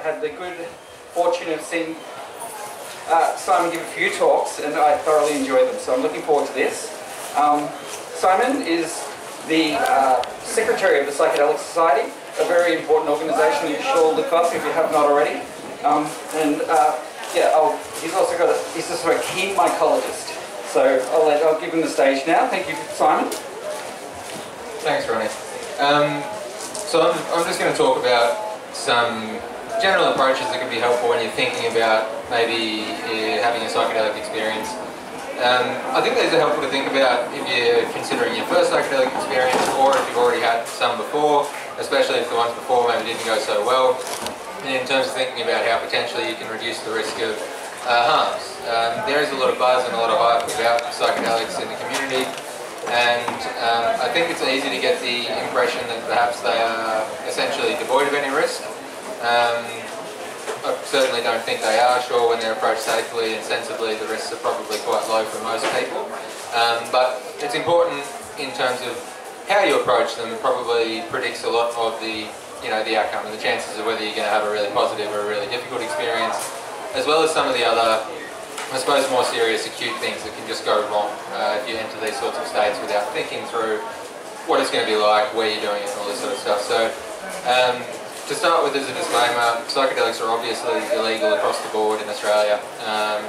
had the good fortune of seeing Simon give a few talks, and I thoroughly enjoyed them, so I'm looking forward to this. Simon is the Secretary of the Psychedelic Society, a very important organisation you should all look up if you have not already. He's also a keen mycologist. So I'll give him the stage now. Thank you, Simon. Thanks, Ronnie. So I'm just going to talk about some general approaches that can be helpful when you're thinking about maybe having a psychedelic experience. I think these are helpful to think about if you're considering your first psychedelic experience, or if you've already had some before, especially if the ones before maybe didn't go so well, and in terms of thinking about how potentially you can reduce the risk of harms. There is a lot of buzz and a lot of hype about psychedelics in the community, and I think it's easy to get the impression that perhaps they are essentially devoid of any risk. I certainly don't think they are. Sure, when they're approached safely and sensibly, the risks are probably quite low for most people. But it's important in terms of how you approach them. It probably predicts a lot of the outcome and the chances of whether you're going to have a really positive or a really difficult experience, as well as some of the other, I suppose, more serious acute things that can just go wrong if you enter these sorts of states without thinking through what it's going to be like, where you're doing it, and all this sort of stuff. So, to start with, as a disclaimer, psychedelics are obviously illegal across the board in Australia.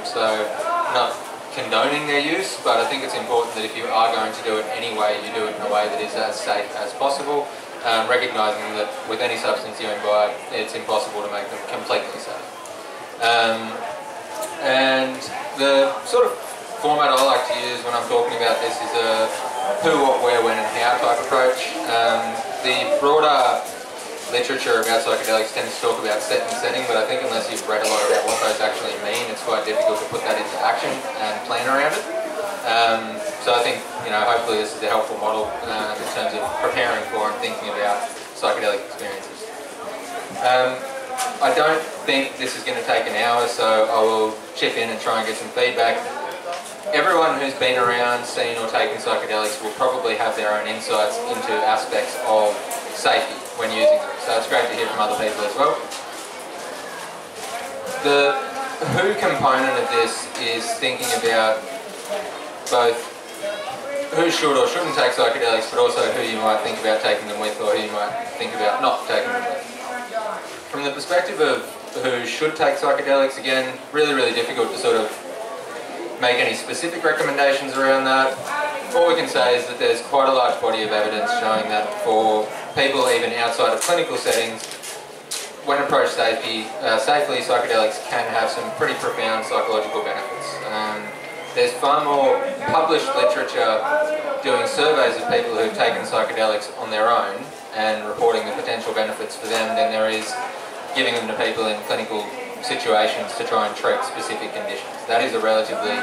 So, not condoning their use, but I think it's important that if you are going to do it anyway, you do it in a way that is as safe as possible, recognising that with any substance you imbibe, it's impossible to make them completely safe. And the sort of format I like to use when I'm talking about this is a who, what, where, when and how type approach. The broader literature about psychedelics tends to talk about set and setting, but I think unless you've read a lot about what those actually mean, it's quite difficult to put that into action and plan around it. So I think, hopefully this is a helpful model in terms of preparing for and thinking about psychedelic experiences. I don't think this is going to take an hour, so I will chip in and try and get some feedback. Everyone who's been around, seen or taken psychedelics will probably have their own insights into aspects of safety when using them, so it's great to hear from other people as well. The who component of this is thinking about both who should or shouldn't take psychedelics, but also who you might think about taking them with or who you might think about not taking them with. From the perspective of who should take psychedelics, again, really difficult to sort of make any specific recommendations around that. All we can say is that there's quite a large body of evidence showing that for people even outside of clinical settings, when approached safely, psychedelics can have some pretty profound psychological benefits. There's far more published literature doing surveys of people who've taken psychedelics on their own and reporting the potential benefits for them than there is giving them to people in clinical situations to try and treat specific conditions. That is a relatively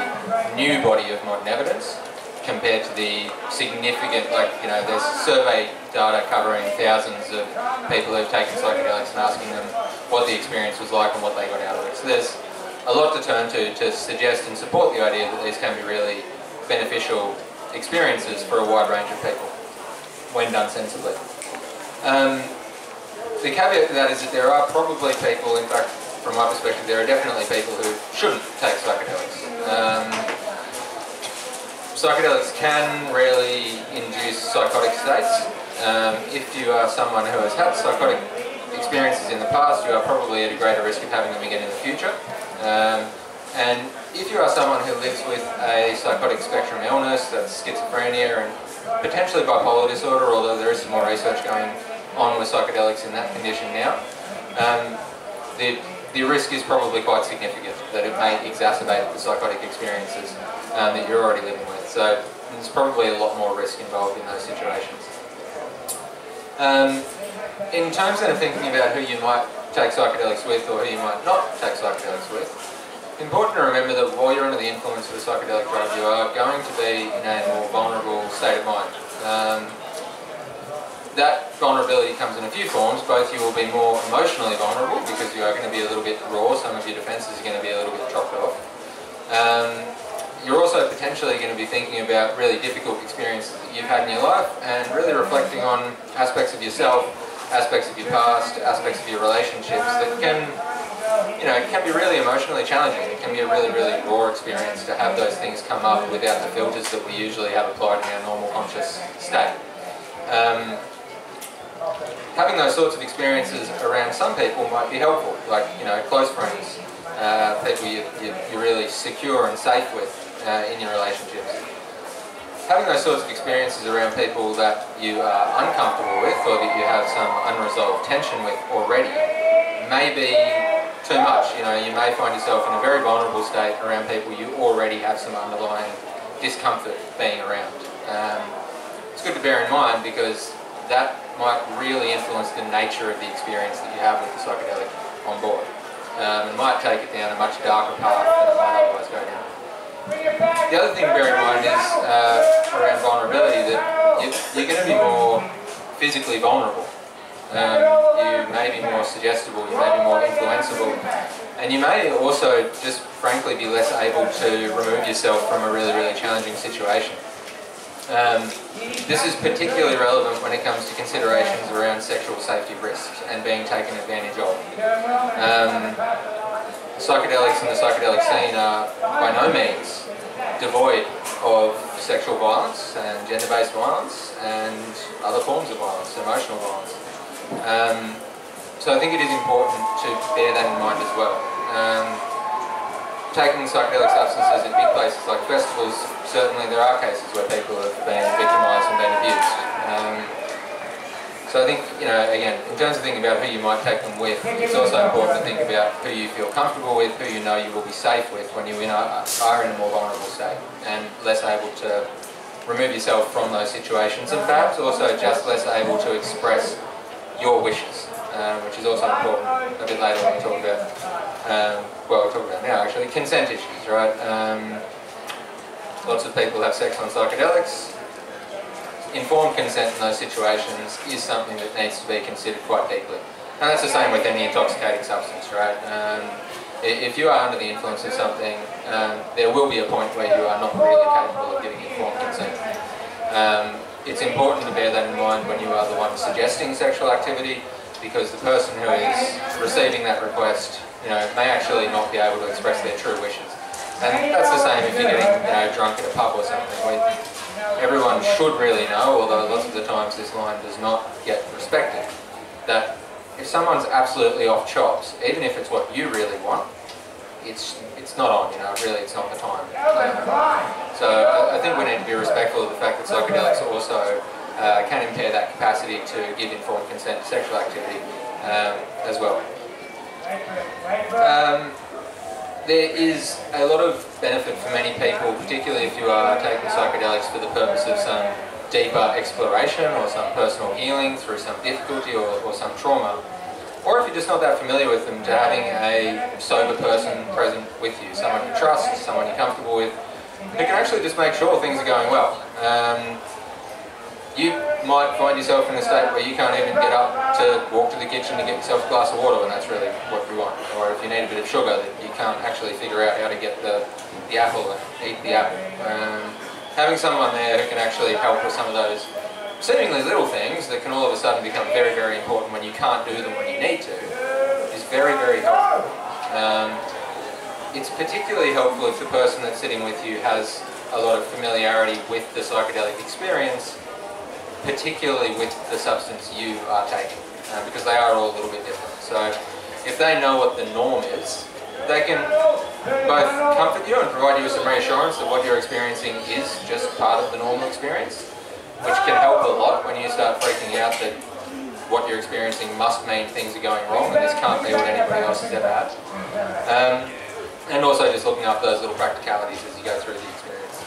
new body of modern evidence compared to the significant, there's survey data covering thousands of people who've taken psychedelics and asking them what the experience was like and what they got out of it. So there's a lot to turn to suggest and support the idea that these can be really beneficial experiences for a wide range of people when done sensibly. The caveat to that is that there are probably people, in fact, from my perspective, there are definitely people who shouldn't take psychedelics. Psychedelics can really induce psychotic states. If you are someone who has had psychotic experiences in the past, you are probably at a greater risk of having them again in the future. And if you are someone who lives with a psychotic spectrum illness, that's schizophrenia and potentially bipolar disorder, although there is some more research going on with psychedelics in that condition now, the risk is probably quite significant that it may exacerbate the psychotic experiences that you're already living with. So there's probably a lot more risk involved in those situations. In terms of thinking about who you might take psychedelics with or who you might not take psychedelics with, it's important to remember that while you're under the influence of a psychedelic drug, you are going to be in a more vulnerable state of mind. That vulnerability comes in a few forms. Both you will be more emotionally vulnerable because you are going to be a little bit raw, some of your defences are going to be a little bit chopped off. You're also potentially going to be thinking about really difficult experiences that you've had in your life and really reflecting on aspects of yourself, aspects of your past, aspects of your relationships that can you know, it can be really emotionally challenging. It can be a really, really raw experience to have those things come up without the filters that we usually have applied in our normal conscious state. Having those sorts of experiences around some people might be helpful, like, you know, close friends, people you're really secure and safe with in your relationships. Having those sorts of experiences around people that you are uncomfortable with or that you have some unresolved tension with already may be too much. You know, you may find yourself in a very vulnerable state around people you already have some underlying discomfort being around. It's good to bear in mind because that might really influence the nature of the experience that you have with the psychedelic on board. It might take it down a much darker path than it might otherwise go down. The other thing to bear in mind is around vulnerability, that you're going to be more physically vulnerable. You may be more suggestible, you may be more influenceable, and you may also just frankly be less able to remove yourself from a really, really challenging situation. This is particularly relevant when it comes to considerations around sexual safety risks and being taken advantage of. Psychedelics and the psychedelic scene are by no means devoid of sexual violence and gender-based violence and other forms of violence, emotional violence. So I think it is important to bear that in mind as well. Taking psychedelic substances at big places like festivals, certainly there are cases where people have been victimised and been abused. So I think, you know, again, in terms of thinking about who you might take them with, it's also important to think about who you feel comfortable with, who you know you will be safe with when you are in a more vulnerable state and less able to remove yourself from those situations, and perhaps also just less able to express your wishes, which is also important a bit later when we talk about, well, we'll talk about now actually, consent issues, right? Lots of people have sex on psychedelics. Informed consent in those situations is something that needs to be considered quite deeply. And that's the same with any intoxicating substance, right? If you are under the influence of something, there will be a point where you are not really capable of giving informed consent. It's important to bear that in mind when you are the one suggesting sexual activity, because the person who is receiving that request, you know, may actually not be able to express their true wishes. And that's the same if you're getting, you know, drunk at a pub or something. Everyone should really know, although lots of the times this line does not get respected, that if someone's absolutely off chops, even if it's what you really want, it's not on, you know, really it's not the time. So I think we need to be respectful of the fact that psychedelics also can impair that capacity to give informed consent to sexual activity as well. There is a lot of benefit for many people, particularly if you are taking psychedelics for the purpose of some deeper exploration or some personal healing through some difficulty or some trauma, or if you're just not that familiar with them, to having a sober person present with you, someone you trust, someone you're comfortable with, who can actually just make sure things are going well. You might find yourself in a state where you can't even get up to walk to the kitchen to get yourself a glass of water when that's really what you want. Or if you need a bit of sugar, that you can't actually figure out how to get the apple and eat the apple. Having someone there who can actually help with some of those seemingly little things that can all of a sudden become very, very important when you can't do them when you need to, is very, very helpful. It's particularly helpful if the person that's sitting with you has a lot of familiarity with the psychedelic experience, particularly with the substance you are taking, because they are all a little bit different. So if they know what the norm is, they can both comfort you and provide you with some reassurance that what you're experiencing is just part of the normal experience, which can help a lot when you start freaking out that what you're experiencing must mean things are going wrong and this can't be what anybody else has ever had. And also just looking up those little practicalities as you go through the experience.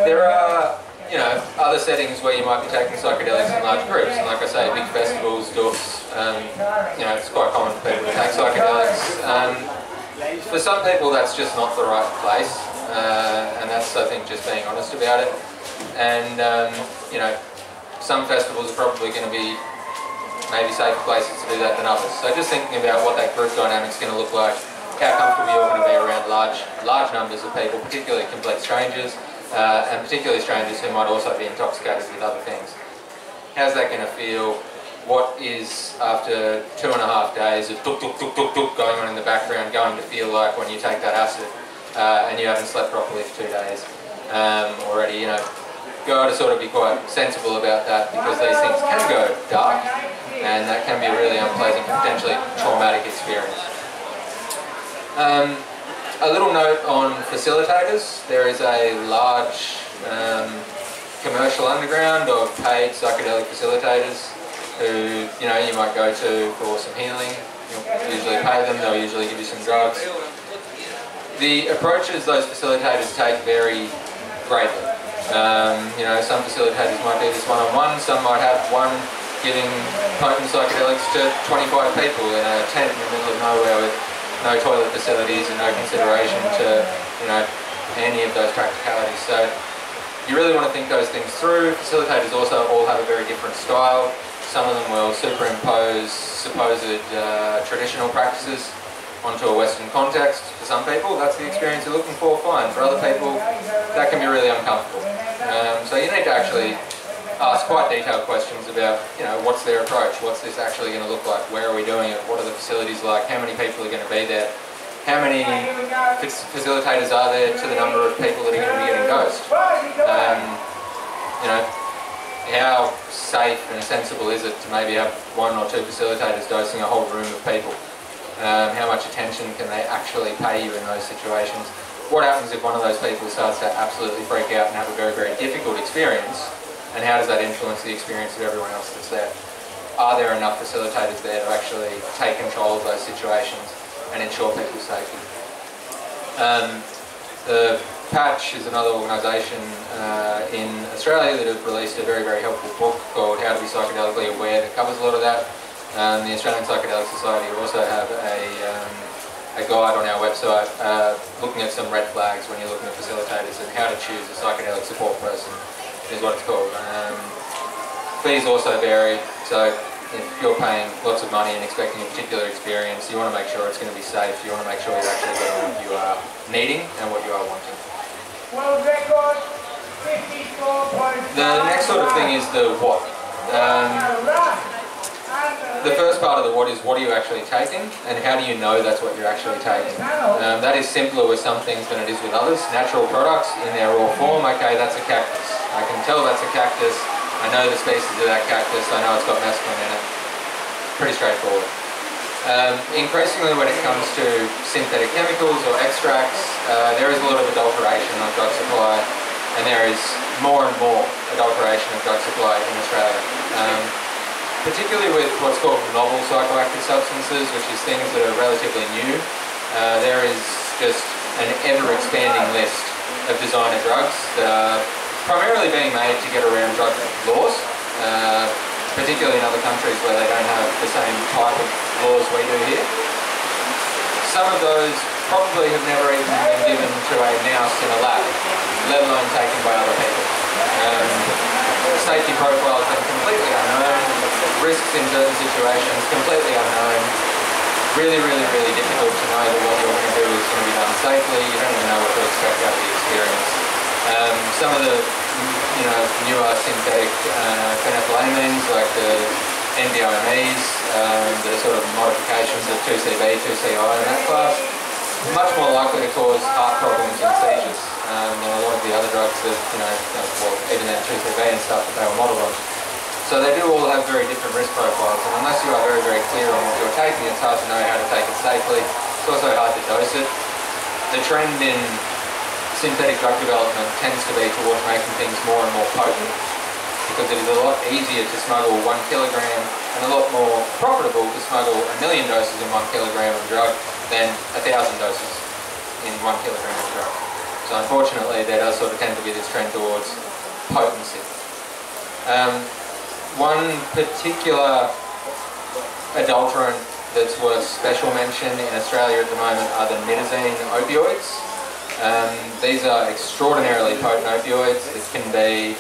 There are, you know, other settings where you might be taking psychedelics in large groups, and like I say, big festivals, dorks, you know, it's quite common for people to take psychedelics. For some people that's just not the right place, and that's, I think, just being honest about it. And, you know, some festivals are probably going to be maybe safer places to do that than others. So just thinking about what that group dynamic's going to look like, how comfortable you're going to be around large numbers of people, particularly complete strangers, and particularly strangers who might also be intoxicated with other things. How's that going to feel? what is, after 2.5 days of duk duk duk duk duk going on in the background, going to feel like when you take that acid and you haven't slept properly for 2 days already. You know, got to sort of be quite sensible about that, because these things can go dark, and that can be a really unpleasant, potentially traumatic experience. A little note on facilitators. There is a large commercial underground of paid psychedelic facilitators who, you know, you might go to for some healing. You'll usually pay them, they'll usually give you some drugs. The approaches those facilitators take vary greatly. You know, some facilitators might do this one-on-one, some might have one giving potent psychedelics to 25 people in a tent in the middle of nowhere with no toilet facilities and no consideration to, you know, any of those practicalities. So you really want to think those things through. Facilitators also all have a very different style. Some of them will superimpose supposed traditional practices onto a Western context. For some people, that's the experience you're looking for, fine. For other people, that can be really uncomfortable. So you need to actually ask quite detailed questions about, you know, what's their approach, what's this actually going to look like, where are we doing it, what are the facilities like, how many people are going to be there, how many facilitators are there to the number of people that are going to be getting dosed. You know, how safe and sensible is it to maybe have 1 or 2 facilitators dosing a whole room of people? How much attention can they actually pay you in those situations? What happens if one of those people starts to absolutely freak out and have a very, very difficult experience? And how does that influence the experience of everyone else that's there? Are there enough facilitators there to actually take control of those situations and ensure people's safety? The Patch is another organisation in Australia that have released a very, very helpful book called How to Be Psychedelically Aware that covers a lot of that. The Australian Psychedelic Society also have a guide on our website looking at some red flags when you're looking at facilitators and how to choose a psychedelic support person, is what it's called. Fees also vary, so if you're paying lots of money and expecting a particular experience, you want to make sure it's going to be safe, you want to make sure you're actually getting what you are needing and what you are wanting. The next sort of thing is the what. The first part of the what is, what are you actually taking, and how do you know that's what you're actually taking? That is simpler with some things than it is with others. Natural products in their raw form, okay, that's a cactus. I can tell that's a cactus. I know the species of that cactus. I know it's got mescaline in it. Pretty straightforward. Increasingly when it comes to synthetic chemicals or extracts, there is a lot of adulteration of drug supply, and there is more and more adulteration of drug supply in Australia. Particularly with what's called novel psychoactive substances, which is things that are relatively new. There is just an ever-expanding list of designer drugs that are primarily being made to get around drug laws, particularly in other countries where they don't have the same type of laws we do here. Some of those probably have never even been given to a mouse in a lab, let alone taken by other people. Safety profiles are completely unknown, risks in certain situations completely unknown, really, really, really difficult to know that what you're going to do is going to be done safely. You don't even know what to expect out of the experience. Some of the newer synthetic phenethylamines, like the NDOMEs, that are sort of modifications of 2CB, 2CI in that class, much more likely to cause heart problems and seizures than a lot of the other drugs that, well, even then 2CB and stuff that they were modelled on. So they do all have very different risk profiles, and unless you are very, very clear on what you're taking, it's hard to know how to take it safely. It's also hard to dose it. The trend in synthetic drug development tends to be towards making things more and more potent, because it is a lot easier to smuggle 1 kilogram and a lot more profitable to smuggle 1 million doses in 1 kilogram of drug than 1,000 doses in 1 kilogram of drug. So unfortunately there does sort of tend to be this trend towards potency. One particular adulterant that's worth special mention in Australia at the moment are the nitazene opioids. These are extraordinarily potent opioids that can be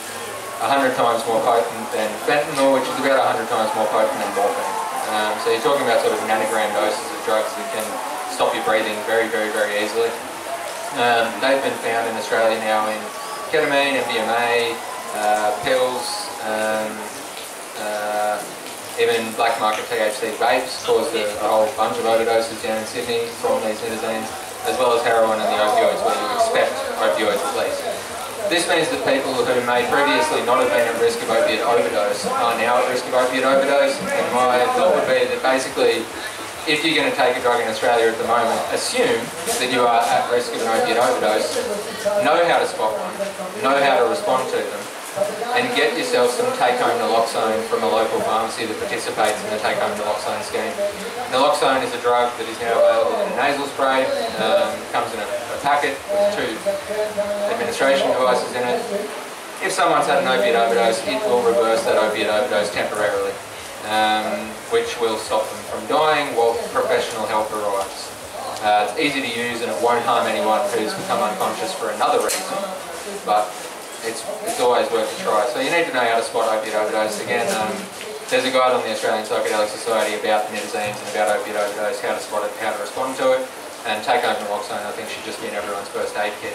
100 times more potent than fentanyl, which is about 100 times more potent than morphine. So you're talking about sort of nanogram doses of drugs that can stop your breathing very, very, very easily. They've been found in Australia now in ketamine, MDMA, pills, Even black market THC vapes caused a whole bunch of overdoses down in Sydney from these nitazines, as well as heroin and the opioids, where you expect opioids at least. This means that people who may previously not have been at risk of opiate overdose are now at risk of opiate overdose, and my thought would be that basically, if you're going to take a drug in Australia at the moment, assume that you are at risk of an opiate overdose, know how to spot one, know how to respond to them, and get yourself some take-home naloxone from a local pharmacy that participates in the take-home naloxone scheme. Naloxone is a drug that is now available in a nasal spray, comes in a packet with 2 administration devices in it. If someone's had an opiate overdose, it will reverse that opiate overdose temporarily, which will stop them from dying while professional help arrives. It's easy to use and it won't harm anyone who's become unconscious for another reason, but it's always worth a try. So you need to know how to spot opiate overdose. Again, there's a guide on the Australian Psychedelic Society about nitazines and about opiate overdose, how to spot it, how to respond to it. And take-home naloxone, I think, should just be in everyone's first aid kit,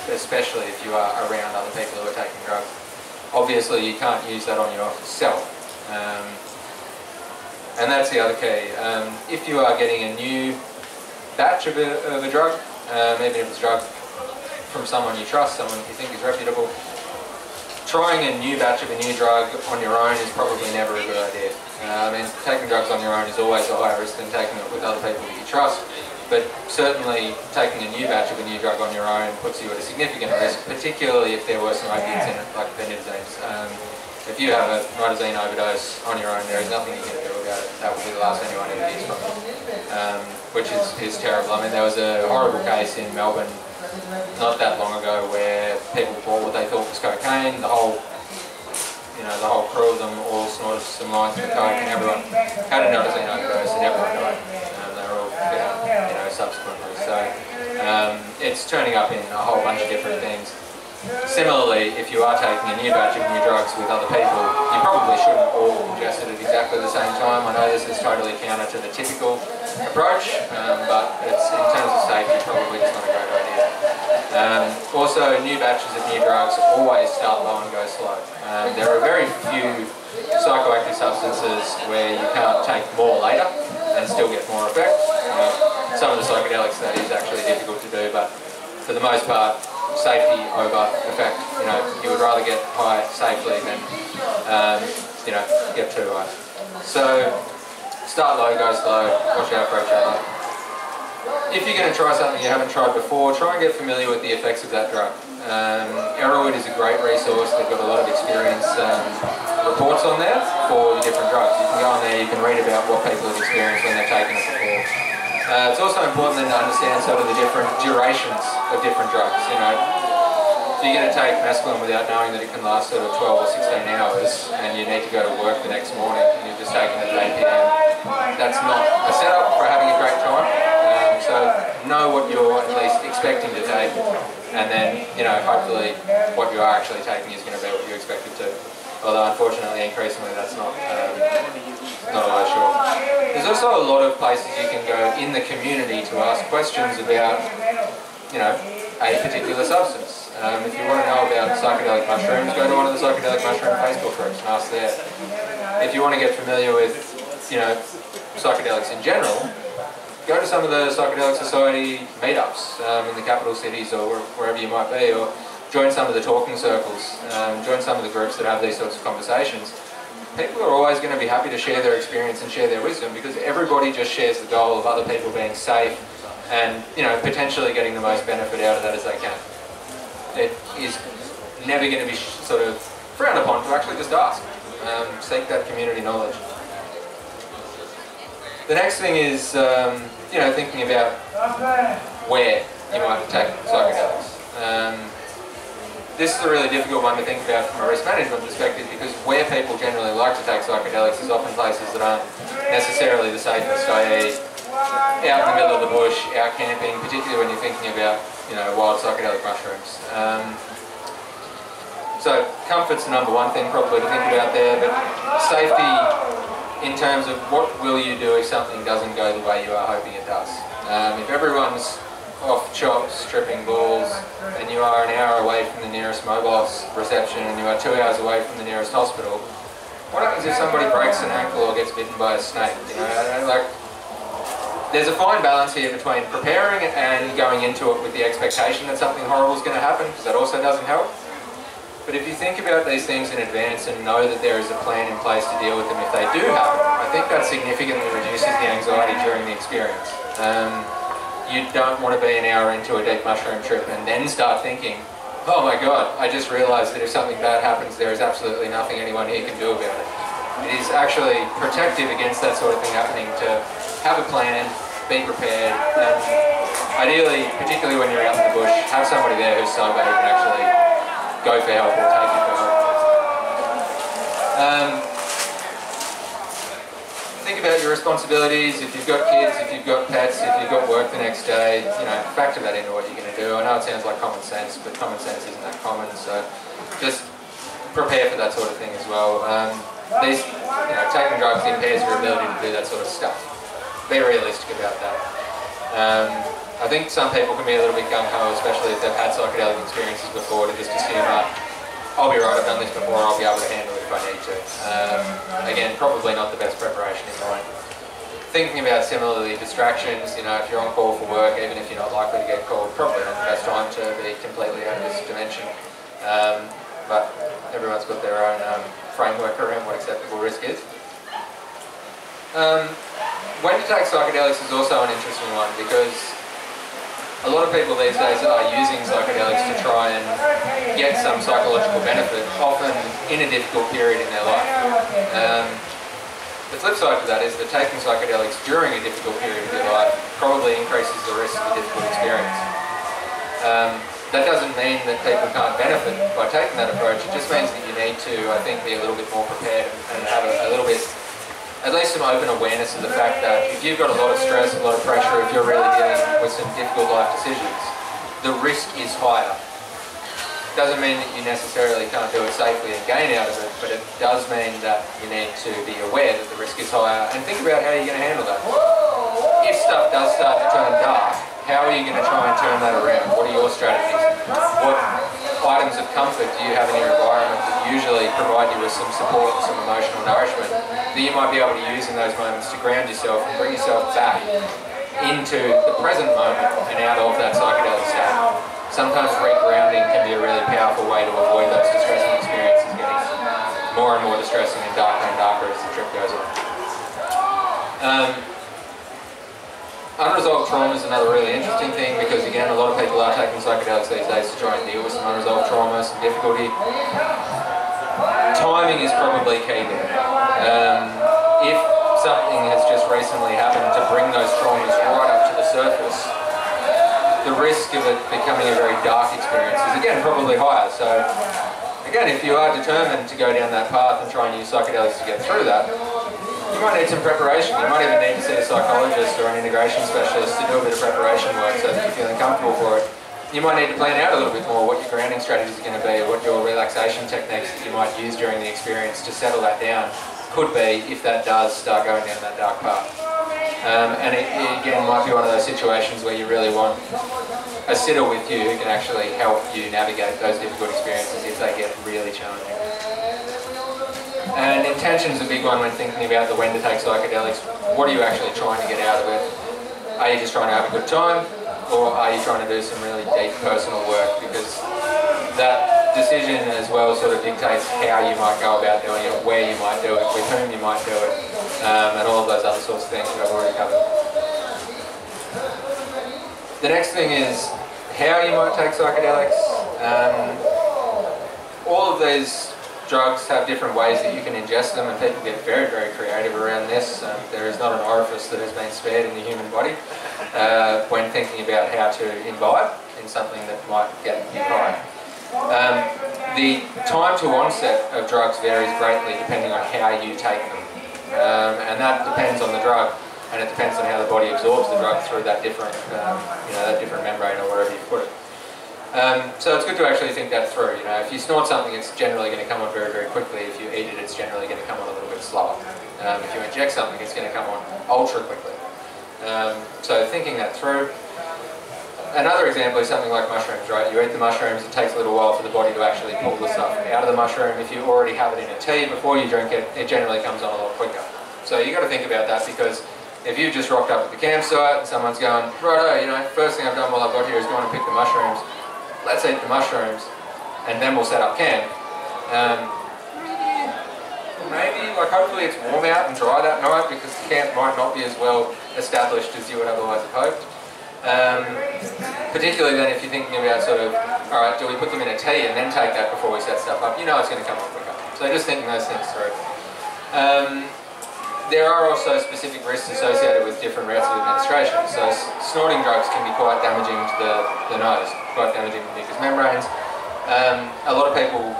especially if you are around other people who are taking drugs. Obviously, you can't use that on yourself. And that's the other key. If you are getting a new batch of a drug, even if it's a drug from someone you trust, someone you think is reputable, trying a new batch of a new drug on your own is probably never a good idea. I mean, taking drugs on your own is always a higher risk than taking it with other people that you trust, but certainly taking a new batch of a new drug on your own puts you at a significant risk, particularly if there were some opiates in it, like the nitazines. If you have a nitazine overdose on your own, there is nothing you can do about it. That will be the last anyone ever hears from it, which is terrible. I mean, there was a horrible case in Melbourne not that long ago where people bought what they thought was cocaine. The whole crew of them all snorted some lines of coke, and everyone had a nitazine overdose, and everyone died. They were all found, subsequently. So it's turning up in a whole bunch of different things. Similarly, if you are taking a new batch of new drugs with other people, you probably shouldn't all ingest it at exactly the same time. I know this is totally counter to the typical approach, but it's, in terms of safety, probably just not a great idea. Also, new batches of new drugs always start low and go slow. There are very few psychoactive substances where you can't take more later and still get more effect. Some of the psychedelics, that is actually difficult to do, but for the most part, safety over effect. You would rather get high safely than get too high. So start low, go slow, watch out for each other. If you're going to try something you haven't tried before, try and get familiar with the effects of that drug. Erowid is a great resource. They've got a lot of experience reports on there for the different drugs. You can go on there, you can read about what people have experienced when they've taken it before. It's also important then to understand sort of the different durations of different drugs. If you're going to take mescaline without knowing that it can last sort of 12 or 16 hours and you need to go to work the next morning and you're just taking it at 8 p.m, that's not a setup for having a great time. So know what you're at least expecting to take, and then hopefully what you are actually taking is going to be what you expect it to. Although unfortunately, increasingly, that's not always sure. There's also a lot of places you can go in the community to ask questions about, a particular substance. If you want to know about psychedelic mushrooms, go to one of the psychedelic mushroom Facebook groups and ask there. If you want to get familiar with, psychedelics in general, go to some of the Psychedelic Society meetups in the capital cities or wherever you might be, or join some of the talking circles, join some of the groups that have these sorts of conversations. People are always going to be happy to share their experience and share their wisdom, because everybody just shares the goal of other people being safe and potentially getting the most benefit out of that as they can. It is never going to be sort of frowned upon to actually just ask. Seek that community knowledge. The next thing is thinking about where you might take psychedelics. This is a really difficult one to think about from a risk management perspective, because where people generally like to take psychedelics is often places that aren't necessarily the safest, i.e. out in the middle of the bush, out camping, particularly when you're thinking about wild psychedelic mushrooms. So comfort's the number one thing probably to think about there, but safety in terms of what will you do if something doesn't go the way you are hoping it does. If everyone's off chops, tripping balls, and you are an hour away from the nearest mobile reception and you are 2 hours away from the nearest hospital, what happens if somebody breaks an ankle or gets bitten by a snake? You know, like, there's a fine balance here between preparing and going into it with the expectation that something horrible is going to happen, because that also doesn't help. But if you think about these things in advance and know that there is a plan in place to deal with them if they do happen, I think that significantly reduces the anxiety during the experience. You don't want to be an hour into a deep mushroom trip and then start thinking, oh my god, I just realised that if something bad happens, there is absolutely nothing anyone here can do about it. It is actually protective against that sort of thing happening to have a plan, be prepared, and ideally, particularly when you're out in the bush, have somebody there who's sober who can actually go for help or take you for help. Think about your responsibilities. If you've got kids, if you've got pets, if you've got work the next day, you know, factor that into what you're going to do. I know it sounds like common sense, but common sense isn't that common, so just prepare for that sort of thing as well. These, you know, taking drugs impairs your ability to do that sort of stuff. Be realistic about that. I think some people can be a little bit gung-ho, especially if they've had psychedelic experiences before, to just assume, I'll be right, I've done this before, I'll be able to handle it if I need to. Again, probably not the best preparation in mind. Thinking about similarly distractions, you know, if you're on call for work, even if you're not likely to get called, probably not the best time to be completely out of this dimension. But everyone's got their own framework around what acceptable risk is. When to take psychedelics is also an interesting one, because a lot of people these days are using psychedelics to try and get some psychological benefit, often in a difficult period in their life. The flip side to that is that taking psychedelics during a difficult period of your life probably increases the risk of a difficult experience. That doesn't mean that people can't benefit by taking that approach, it just means that you need to, I think, be a little bit more prepared and have a little bit, at least some open awareness of the fact that if you've got a lot of stress, a lot of pressure, if you're really dealing with some difficult life decisions, the risk is higher. Doesn't mean that you necessarily can't do it safely and gain out of it, but it does mean that you need to be aware that the risk is higher and think about how you're going to handle that. If stuff does start to turn dark, how are you going to try and turn that around? What are your strategies? What items of comfort do you have in your environment that usually provide you with some support, some emotional nourishment that you might be able to use in those moments to ground yourself and bring yourself back into the present moment and out of that psychedelic state? Sometimes regrounding can be a really powerful way to avoid those distressing experiences getting more and more distressing and darker as the trip goes on. Unresolved trauma is another really interesting thing, because again, a lot of people are taking psychedelics these days to try and deal with some unresolved trauma, some difficulty. Timing is probably key there. If something has just recently happened, to bring those traumas right up to the surface, the risk of it becoming a very dark experience is again probably higher. So again, if you are determined to go down that path and try and use psychedelics to get through that, you might need some preparation. You might even need to see a psychologist or an integration specialist to do a bit of preparation work so that you're feeling comfortable for it. You might need to plan out a little bit more what your grounding strategies are going to be, or what your relaxation techniques that you might use during the experience to settle that down could be if that does start going down that dark path. And it again might be one of those situations where you really want a sitter with you who can actually help you navigate those difficult experiences if they get really challenging. And intention's a big one when thinking about the when to take psychedelics. What are you actually trying to get out of it? Are you just trying to have a good time, or are you trying to do some really deep personal work? Because that decision as well sort of dictates how you might go about doing it, where you might do it, with whom you might do it, and all of those other sorts of things that I've already covered. The next thing is how you might take psychedelics. All of these drugs have different ways that you can ingest them, and people get very, very creative around this. There is not an orifice that has been spared in the human body when thinking about how to imbibe in something that might get you high. The time to onset of drugs varies greatly depending on how you take them, and that depends on the drug, and it depends on how the body absorbs the drug through that different, that different membrane or wherever you put it. So it's good to actually think that through. You know, if you snort something, it's generally going to come on very, very quickly. If you eat it, it's generally going to come on a little bit slower. If you inject something, it's going to come on ultra quickly. So thinking that through. another example is something like mushrooms, right? You eat the mushrooms, it takes a little while for the body to actually pull the stuff out of the mushroom. If you already have it in a tea before you drink it, it generally comes on a lot quicker. So you've got to think about that, because if you've just rocked up at the campsite and someone's going, righto, you know, first thing I've done while I've got here is going to pick the mushrooms, let's eat the mushrooms and then we'll set up camp. Maybe, like, hopefully it's warm out and dry that night, because the camp might not be as well established as you would otherwise have hoped. Particularly then if you're thinking about sort of, alright, do we put them in a tea and then take that before we set stuff up? You know it's going to come on quicker. So just thinking those things through. There are also specific risks associated with different routes of administration. So snorting drugs can be quite damaging to the nose, quite damaging to the mucous membranes. A lot of people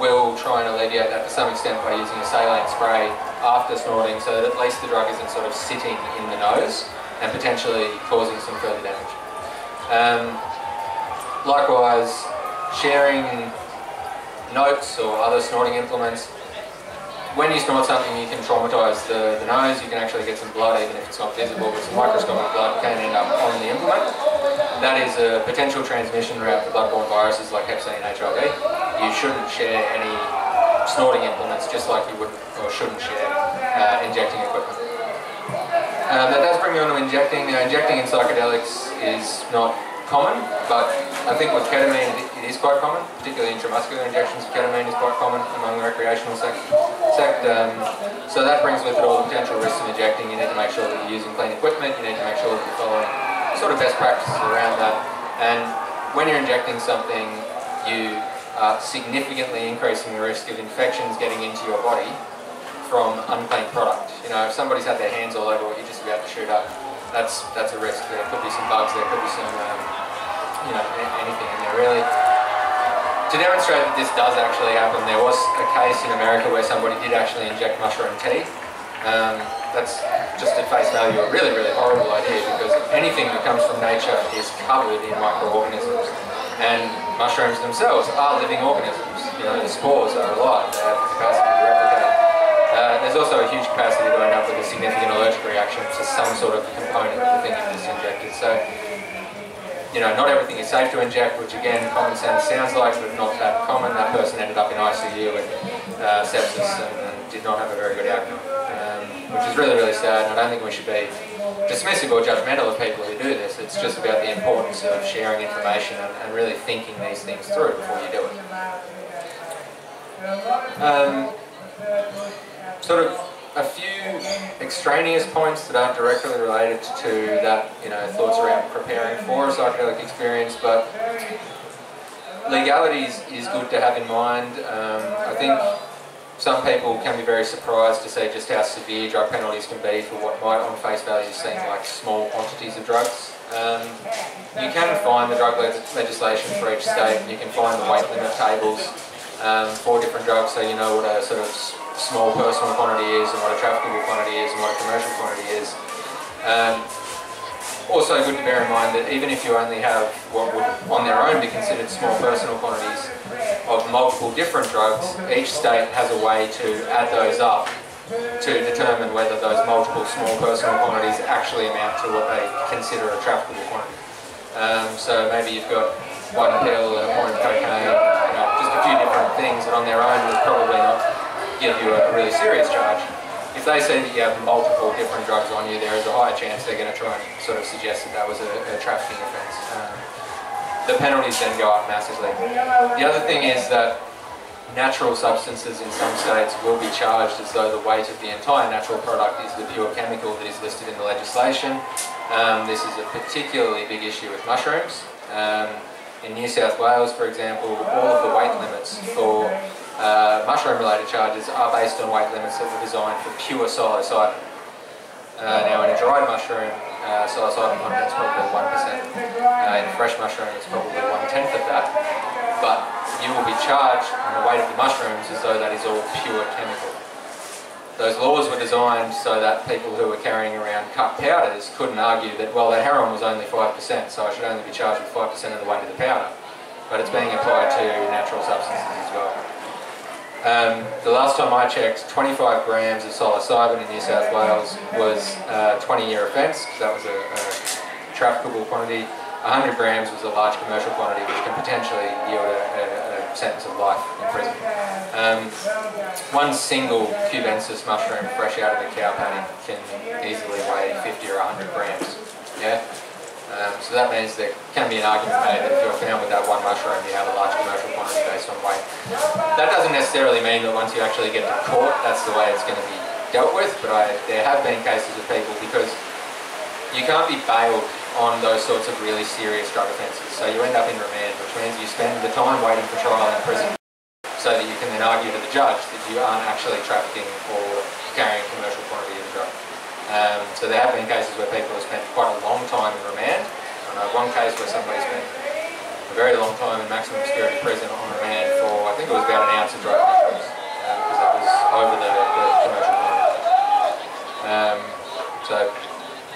will try and alleviate that to some extent by using a saline spray after snorting, so that at least the drug isn't sort of sitting in the nose and potentially causing some further damage. Likewise, sharing notes or other snorting implements. When you snort something, you can traumatise the nose. You can actually get some blood, even if it's not visible, but some microscopic blood can end up on the implement. That is a potential transmission route for bloodborne viruses like Hep C and HIV. You shouldn't share any snorting implements, just like you wouldn't or shouldn't share injecting equipment. That does bring me on to injecting. Now, injecting in psychedelics is not common, but I think with ketamine it is quite common, particularly intramuscular injections of ketamine is quite common among the recreational sector. So that brings with it all the potential risks of injecting. You need to make sure that you're using clean equipment, you need to make sure that you're following sort of best practices around that. And when you're injecting something, you are significantly increasing the risk of infections getting into your body from unclean product. You know, if somebody's had their hands all over what you're just about to shoot up, that's a risk. There could be some bugs, there could be some, you know, anything in there really. To demonstrate that this does actually happen, there was a case in America where somebody did actually inject mushroom tea. That's just at face value a really, really horrible idea, because anything that comes from nature is covered in microorganisms. And mushrooms themselves are living organisms. You know, the spores are alive, they have the capacity to replicate. There's also a huge capacity to end up with a significant allergic reaction to some sort of component of the thing you just injected. So, you know, not everything is safe to inject, which again, common sense sounds like, but not that common. That person ended up in ICU with sepsis and did not have a very good outcome, which is really, really sad. And I don't think we should be dismissive or judgmental of people who do this. It's just about the importance of sharing information and really thinking these things through before you do it. Sort of a few extraneous points that aren't directly related to that, you know, thoughts around preparing for a psychedelic experience, but legality is good to have in mind. I think some people can be very surprised to see just how severe drug penalties can be for what might on face value seem like small quantities of drugs. You can find the drug legislation for each state, and you can find the weight limit tables for different drugs, so you know what a sort of small personal quantity is and what a trafficable quantity is and what a commercial quantity is. Also good to bear in mind that even if you only have what would on their own be considered small personal quantities of multiple different drugs, each state has a way to add those up to determine whether those multiple small personal quantities actually amount to what they consider a trafficable quantity. So maybe you've got one pill and a point of cocaine, you know, just a few different things that on their own would probably not give you a really serious charge. If they say that you have multiple different drugs on you, there is a higher chance they're going to try and sort of suggest that that was a trafficking offence. The penalties then go up massively. The other thing is that natural substances in some states will be charged as though the weight of the entire natural product is the pure chemical that is listed in the legislation. This is a particularly big issue with mushrooms. In New South Wales, for example, all of the weight limits for mushroom-related charges are based on weight limits that were designed for pure psilocybin. Now, in a dried mushroom, psilocybin content is probably 1%. In fresh mushroom, it's probably 1/10 of that. But you will be charged on the weight of the mushrooms as though that is all pure chemical. Those laws were designed so that people who were carrying around cut powders couldn't argue that, well, that heroin was only 5%, so I should only be charged with 5% of the weight of the powder. But it's being applied to natural substances as well. The last time I checked, 25 grams of psilocybin in New South Wales was a 20-year offence, because that was a trafficable quantity. 100 grams was a large commercial quantity which can potentially yield a sentence of life in prison. One single cubensis mushroom fresh out of the cow patty can easily weigh 50 or 100 grams. Yeah? So that means there can be an argument made that if you're found with that one mushroom, you have a large commercial quantity based on weight. That doesn't necessarily mean that once you actually get to court, that's the way it's going to be dealt with, but there have been cases of people, because you can't be bailed on those sorts of really serious drug offences. So you end up in remand, which means you spend the time waiting for trial in prison so that you can then argue to the judge that you aren't actually trafficking or carrying a commercial quantity of the drug. So there have been cases where people have spent quite a long time in remand. I know one case where somebody spent a very long time in maximum security prison on remand for, I think it was about an ounce of drug mushrooms, because that was over the commercial quantity. So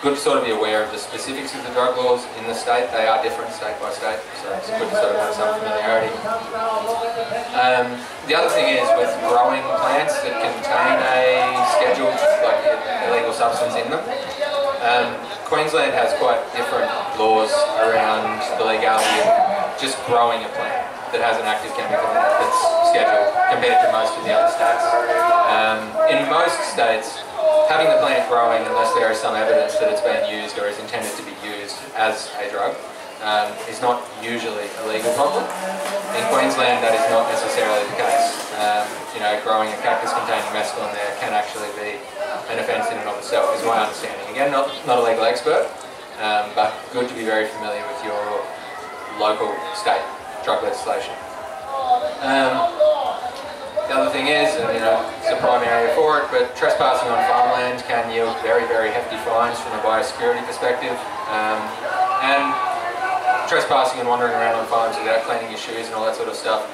good to sort of be aware of the specifics of the drug laws in the state. They are different state by state, so it's good to sort of have some familiarity. The other thing is with growing plants that contain a scheduled, like illegal substance in them, Queensland has quite different laws around the legality of just growing a plant that has an active chemical in it that's scheduled compared to most of the other states. In most states, having the plant growing, unless there is some evidence that it's being used or is intended to be used as a drug, is not usually a legal problem. In Queensland, that is not necessarily the case. You know, growing a cactus containing mescaline there can actually be an offence in and of itself, is my understanding. Again, not a legal expert, but good to be very familiar with your local state drug legislation. The other thing is, and you know, it's a prime area for it, but trespassing on farmland can yield very, very hefty fines from a biosecurity perspective. And trespassing and wandering around on farms without cleaning your shoes and all that sort of stuff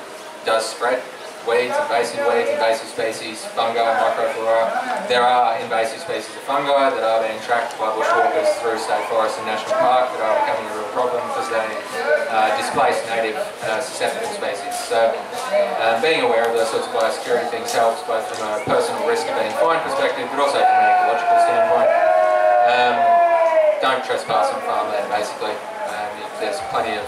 does spread weeds, invasive species, fungi, microflora. There are invasive species of fungi that are being tracked by bushwalkers through state forests and national park that are becoming a real problem because they displace native susceptible species. So being aware of those sorts of biosecurity things helps both from a personal risk of being fined perspective, but also from an ecological standpoint. Don't trespass on farmland, basically. There's plenty of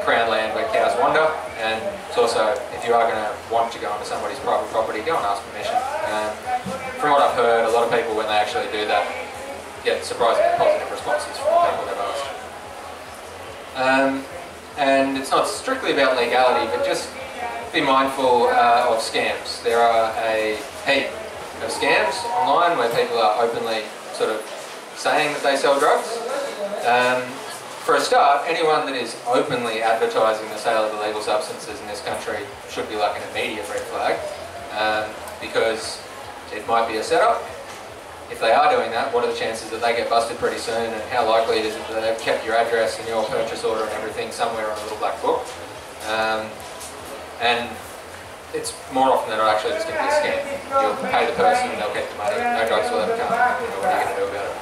crown land where cows wander, and it's also, if you are going to want to go onto somebody's private property, go and ask permission. From what I've heard, a lot of people, when they actually do that, get surprisingly positive responses from the people they've asked. And it's not strictly about legality, but just be mindful of scams. There are a heap of scams online where people are openly sort of saying that they sell drugs. For a start, anyone that is openly advertising the sale of illegal substances in this country should be like an immediate red flag, because it might be a setup. If they are doing that, what are the chances that they get busted pretty soon, and how likely is it that they've kept your address and your purchase order and everything somewhere on a little black book? And it's more often than not actually just going to be a scam. You'll pay the person and they'll get the money, no drugs will ever come. You know, what are you going to do about it?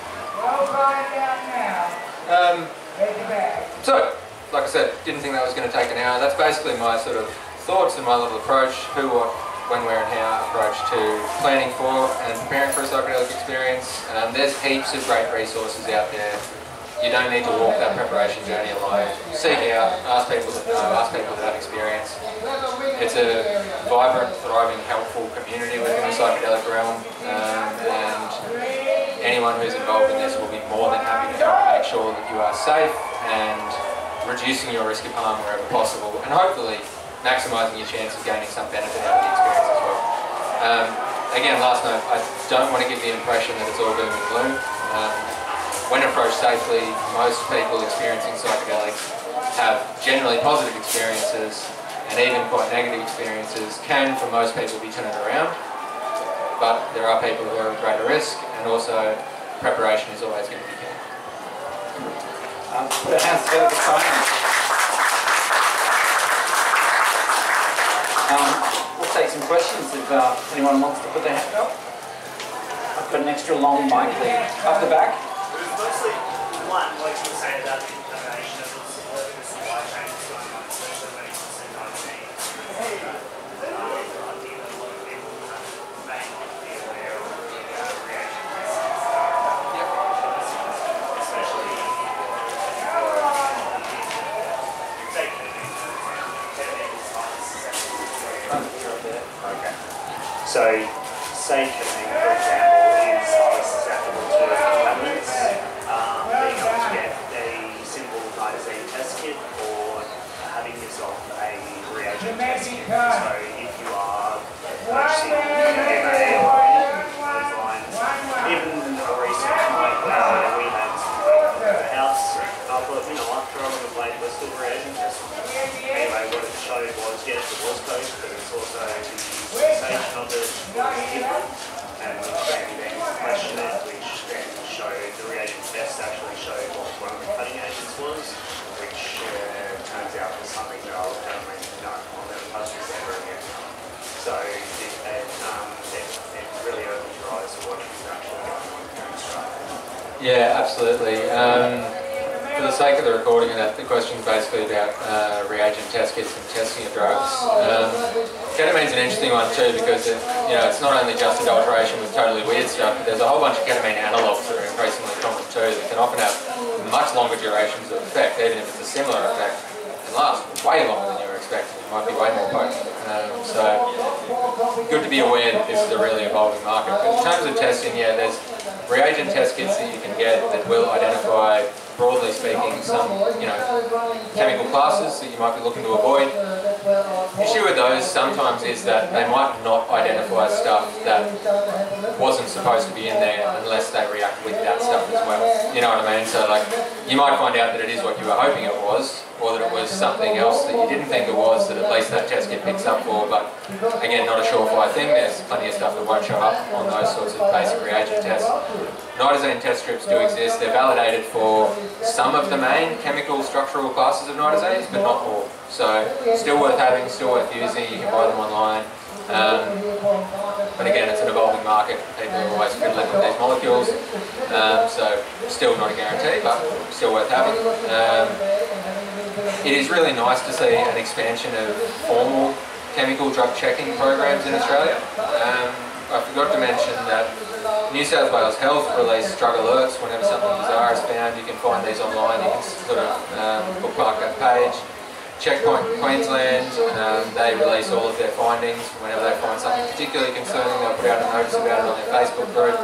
So, like I said, didn't think that was going to take an hour. That's basically my sort of thoughts and my little approach, who, what, when, where and how approach to planning for and preparing for a psychedelic experience. There's heaps of great resources out there. You don't need to walk that preparation journey alone. Seek out, ask people that know, ask people that have experience. It's a vibrant, thriving, helpful community within the psychedelic realm, and anyone who's involved in this will be more than happy to try and make sure that you are safe and reducing your risk of harm wherever possible, and hopefully maximising your chance of gaining some benefit out of the experience as well. Again, last note, I don't want to give the impression that it's all doom and gloom. When approached safely, most people experiencing psychedelics have generally positive experiences, and even quite negative experiences can, for most people, be turned around. But there are people who are at greater risk, and also preparation is always going to be key. Put our hands together for Simon. We'll take some questions if anyone wants to put their hand up. I've got an extra long mic there. Up the back. Mostly one, like you were saying about the contamination of the supply chain that's going on, especially when it comes to COVID-19. Then I think that a lot of people may not be aware of the reaction lists and stuff. Especially if you're So, say ketamine, for example, is less susceptible to contaminants. Being able to get a simple nitazene test kit or having yourself a reagent test kit. So, if you are purchasing MA or those lines, even a recent point where we had some at the house, I thought, you know what, throw on the plate, let's do a reagent test. Anyway, what it showed was, yes, it was coach, but it's also the sensation of it was different. And we then questioned it, which then showed the reagent test actually showed what one of the cutting agents was, which turns out was something that I was going to no, I'll never touch this ever again. So it really opened your eyes to what is actually going on in Australia. Yeah, absolutely. For the sake of the recording of that, the question is basically about reagent test kits and testing of drugs. Ketamine's an interesting one too because it's not only just adulteration with totally weird stuff, but there's a whole bunch of ketamine analogues that are increasingly common too that can often have much longer durations of effect, even if it's a similar effect. It lasts way longer than you were expecting. It might be way more potent. So good to be aware that this is a really evolving market. But in terms of testing, yeah, there's reagent test kits that you can get that will identify, broadly speaking, some chemical classes that you might be looking to avoid. The issue with those sometimes is that they might not identify stuff that wasn't supposed to be in there unless they react with that stuff as well. You know what I mean? So like, you might find out that it is what you were hoping it was, or that it was something else that you didn't think it was that at least that test kit picks up for, but again, not a surefire thing. There's plenty of stuff that won't show up on those sorts of basic reagent tests. Nitazene test strips do exist. They're validated for some of the main chemical structural classes of nitazenes, but not all. So still worth having, still worth using. You can buy them online. But again, it's an evolving market. People are always fiddling with these molecules. So still not a guarantee, but still worth having. It is really nice to see an expansion of formal chemical drug checking programs in Australia. I forgot to mention that New South Wales Health release drug alerts whenever something bizarre is found. You can find these online. You can sort of bookmark that page. Checkpoint Queensland, they release all of their findings. Whenever they find something particularly concerning, they'll put out a notice about it on their Facebook group.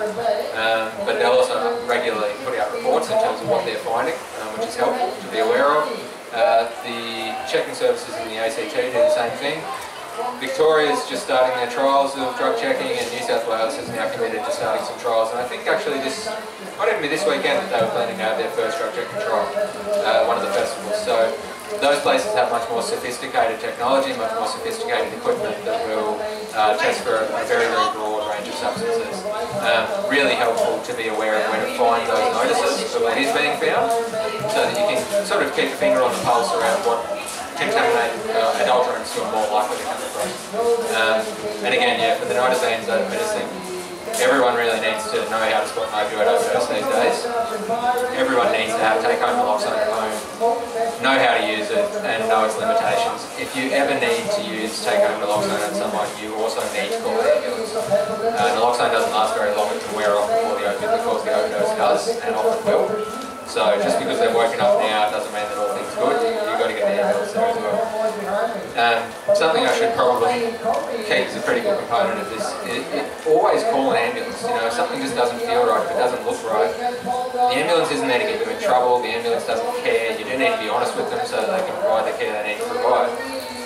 But they'll also regularly put out reports in terms of what they're finding, which is helpful to be aware of. The checking services in the ACT do the same thing. Victoria's just starting their trials of drug checking, and New South Wales has now committed to starting some trials. And I think actually this might even be this weekend that they were planning to have their first drug checking trial, one of the festivals. So those places have much more sophisticated technology, much more sophisticated equipment that will test for a very, very broad range of substances. Really helpful to be aware of where to find those notices of what is being found, so that you can sort of keep a finger on the pulse around what contaminated adulterants you're more likely to come across. And again, yeah, for the nitazenes, I just think everyone really needs to know how to spot an opioid overdose these days. Everyone needs to have take-home naloxone at home, know how to use it, and know its limitations. If you ever need to use take-home naloxone on someone, you also need to call an ambulance. Naloxone doesn't last very long, it can wear off before the opioid that caused the overdose does, and often will. So just because they're woken up now doesn't mean that all things are good. You've got to get the ambulance there as well. Something I should probably keep as a critical component of this is always call an ambulance. You know, if something just doesn't feel right, if it doesn't look right, the ambulance isn't there to get you in trouble. The ambulance doesn't care. You do need to be honest with them so that they can provide the care they need to provide.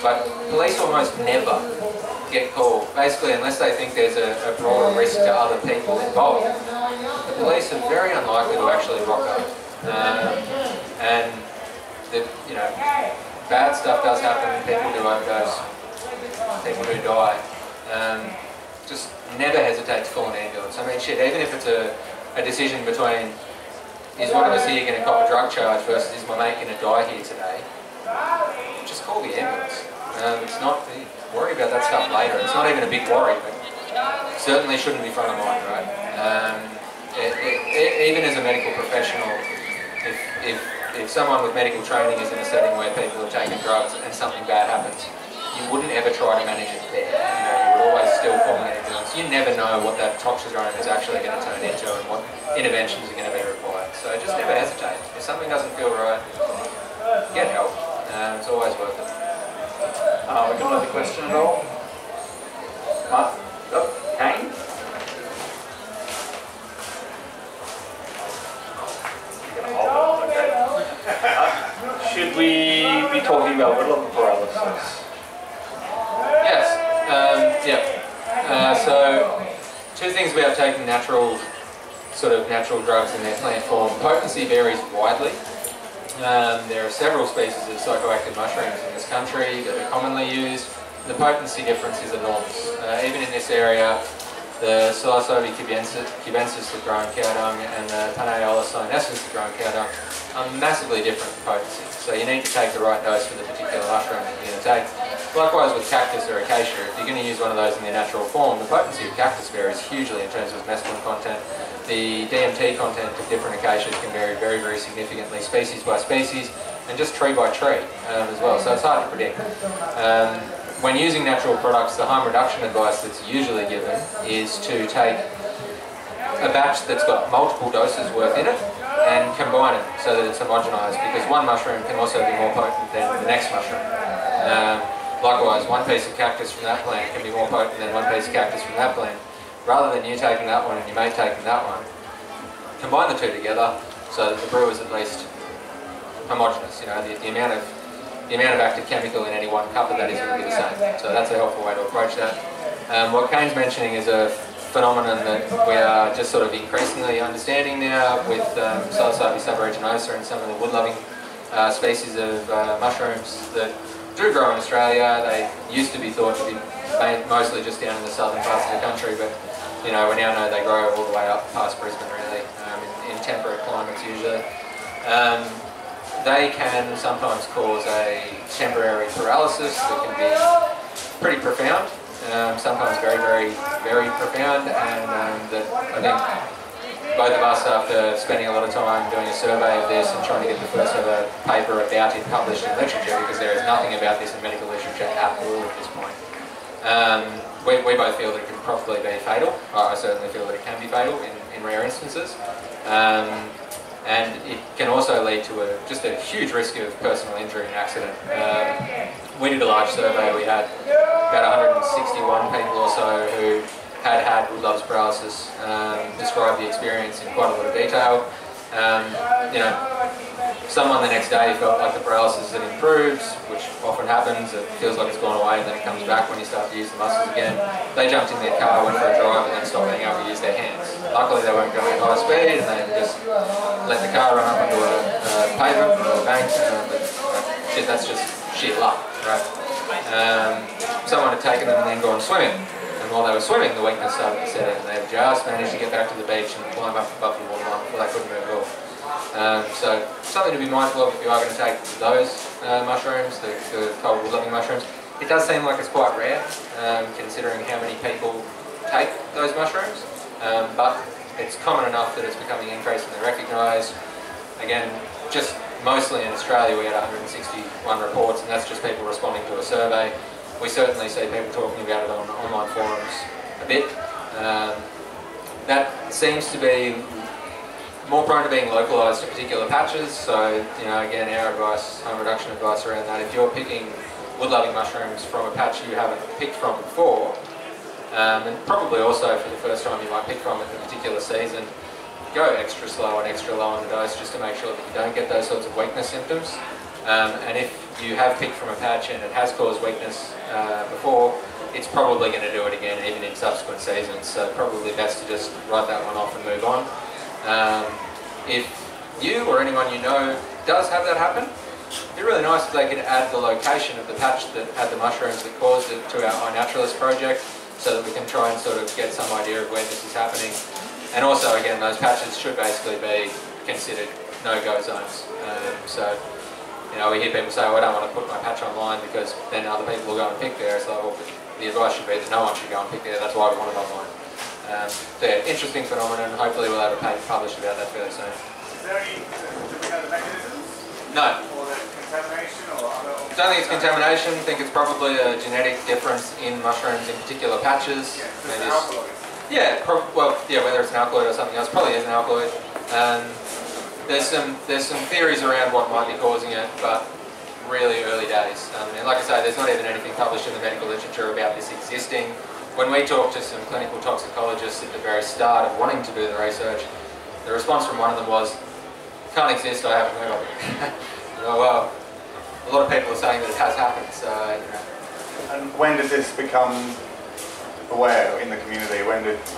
But police almost never get called, basically unless they think there's a broader risk to other people involved. The police are very unlikely to actually rock up. And bad stuff does happen, people do overdose, people do die. Just never hesitate to call an ambulance. I mean, shit, even if it's a decision between is one of us here going to cop a drug charge versus is my mate going to die here today, just call the ambulance. It's not, worry about that stuff later. It's not even a big worry, but certainly shouldn't be front of mind, right? Even as a medical professional, if someone with medical training is in a setting where people have taken drugs and something bad happens, you wouldn't ever try to manage it there. You would always still call an ambulance. You never know what that toxicodrome is actually going to turn into and what interventions are going to be required. So just never hesitate. If something doesn't feel right, get help. It's always worth it. We got another question at all? Mark? Yep. should we be talking about woodland paralysis? Yes. So, two things about taking natural drugs in their plant form. Potency varies widely. There are several species of psychoactive mushrooms in this country that are commonly used. The potency difference is enormous. Even in this area, the Psilocybe cubensis that grow in cow dung and the Paneola sinensis that grow in cow dung are massively different in potency. So you need to take the right dose for the particular mushroom that you're going to take. Likewise with cactus or acacia, if you're going to use one of those in their natural form, the potency of cactus varies hugely in terms of mescaline content. The DMT content of different acacias can vary very, very significantly, species by species, and just tree by tree as well, so it's hard to predict. When using natural products, the harm reduction advice that's usually given is to take a batch that's got multiple doses worth in it and combine it so that it's homogenized, because one mushroom can also be more potent than the next mushroom. Likewise, one piece of cactus from that plant can be more potent than one piece of cactus from that plant. Rather than you taking that one and your mate taking that one, combine the two together so that the brew is at least homogeneous. You know, the amount of active chemical in any one cup of that is going to be the same. So that's a helpful way to approach that. What Kane's mentioning is a phenomenon that we are just sort of increasingly understanding now with Psilocybe subaeruginosa and some of the wood-loving species of mushrooms that do grow in Australia. They used to be thought to be mostly just down in the southern parts of the country, but you know, we now know they grow all the way up past Brisbane really, in temperate climates usually. They can sometimes cause a temporary paralysis that can be pretty profound, sometimes very, very, very profound, and that I think both of us, after spending a lot of time doing a survey of this and trying to get the first ever paper about it published in literature, because there is nothing about this in medical literature at all at this point, we both feel that it can probably be fatal. I certainly feel that it can be fatal in rare instances. And it can also lead to just a huge risk of personal injury and accident. We did a large survey. We had about 161 people or so who had wood-loves paralysis, described the experience in quite a lot of detail. You know, someone the next day felt like the paralysis had improved, which often happens. It feels like it's gone away and then it comes back when you start to use the muscles again. They jumped in their car, went for a drive, and then stopped being able to use their hands. Luckily they weren't going at high speed and they just let the car run up onto a pavement or a bank, but that's just sheer luck, right? Someone had taken them and then gone swimming, and while they were swimming the weakness started to set in. They just managed to get back to the beach and climb up above the waterline before they couldn't move at all. So something to be mindful of if you are going to take those mushrooms, the cold wood-loving mushrooms. It does seem like it's quite rare, considering how many people take those mushrooms, but it's common enough that it's becoming increasingly recognised. Again, just mostly in Australia we had 161 reports, and that's just people responding to a survey. We certainly see people talking about it on online forums a bit. That seems to be more prone to being localised to particular patches, so you know, again, our advice, harm reduction advice around that, if you're picking wood-loving mushrooms from a patch you haven't picked from before, and probably also for the first time you might pick from it in a particular season, go extra slow and extra low on the dose just to make sure that you don't get those sorts of weakness symptoms. And if you have picked from a patch and it has caused weakness before, it's probably going to do it again even in subsequent seasons, so probably best to just write that one off and move on. If you or anyone you know does have that happen, it'd be really nice if they could add the location of the patch that had the mushrooms that caused it to our iNaturalist project, so that we can try and sort of get some idea of where this is happening. And also, again, those patches should basically be considered no-go zones. So, you know, we hear people say, oh, I don't want to put my patch online because then other people will go and pick there. So, well, the advice should be that no one should go and pick there. That's why we want it online. So yeah, interesting phenomenon. Hopefully we'll have a paper published about that fairly soon. Is there any, do we know the mechanisms? No. Or the contamination or other? I don't think it's contamination. I think it's probably a genetic difference in mushrooms in particular patches. Yeah, maybe alkaloid. Yeah, well, yeah, whether it's an alkaloid or something else, probably is an alkaloid. There's some theories around what might be causing it, but really early days. And like I say, there's not even anything published in the medical literature about this existing. When we talked to some clinical toxicologists at the very start of wanting to do the research, the response from one of them was, can't exist, I haven't heard of it. Oh, well, a lot of people are saying that it has happened. So, you know. And when did this become aware in the community?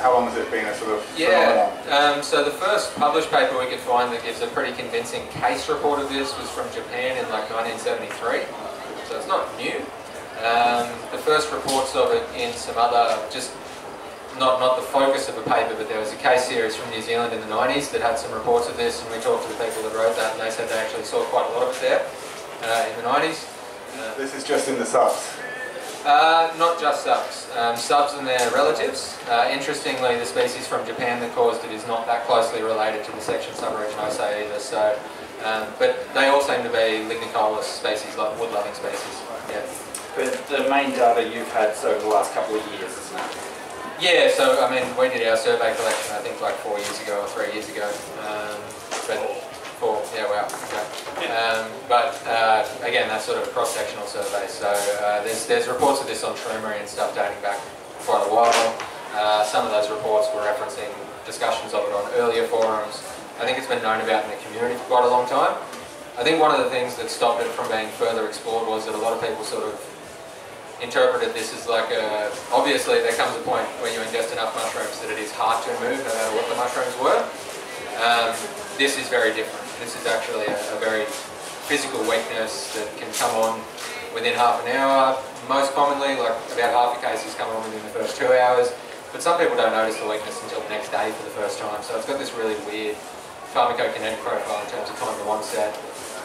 How long has it been a sort of phenomenon? So the first published paper we could find that gives a pretty convincing case report of this was from Japan in like 1973. So it's not new. The first reports of it in some other, just not the focus of a paper, but there was a case series from New Zealand in the 90s that had some reports of this, and we talked to the people that wrote that, and they said they actually saw quite a lot of it there in the 90s. This is just in the subs? Not just subs. Subs and their relatives. Interestingly, the species from Japan that caused it is not that closely related to the section subregionose either. So, but they all seem to be lignicolous species, like wood-loving species. Yeah. But the main data you've had over the last couple of years, isn't it? Yeah. So I mean, we did our survey collection I think like 4 years ago or 3 years ago. Yeah, wow. Okay. Again, that's sort of a cross-sectional survey. So there's reports of this on shroomery and stuff dating back quite a while. Some of those reports were referencing discussions of it on earlier forums. I think it's been known about in the community for quite a long time. I think one of the things that stopped it from being further explored was that a lot of people sort of interpreted this as like obviously there comes a point where you ingest enough mushrooms that it is hard to move no matter what the mushrooms were. This is very different. This is actually a very physical weakness that can come on within half an hour. Most commonly, like about half the cases come on within the first 2 hours. But some people don't notice the weakness until the next day for the first time. So it's got this really weird pharmacokinetic profile in terms of time to onset.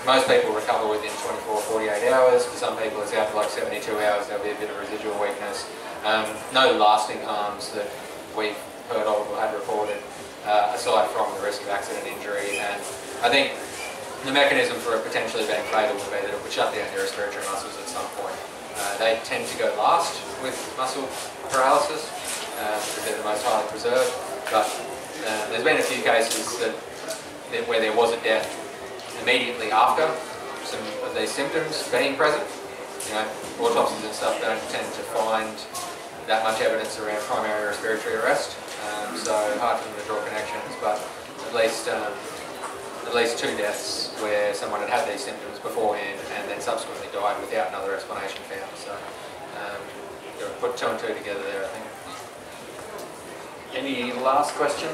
Most people recover within 24, 48 hours. For some people it's out to like 72 hours, there'll be a bit of residual weakness. No lasting harms that we've heard of or had reported, aside from the risk of accident injury. And I think the mechanism for it potentially being fatal would be that it would shut down your respiratory muscles at some point. They tend to go last with muscle paralysis because they're the most highly preserved. But there's been a few cases where there was a death immediately after some of these symptoms being present. You know, autopsies and stuff don't tend to find that much evidence around primary respiratory arrest, so hard for them to draw connections. But at least 2 deaths where someone had had these symptoms beforehand and then subsequently died without another explanation found. So put 2 and 2 together there, I think. Any last questions?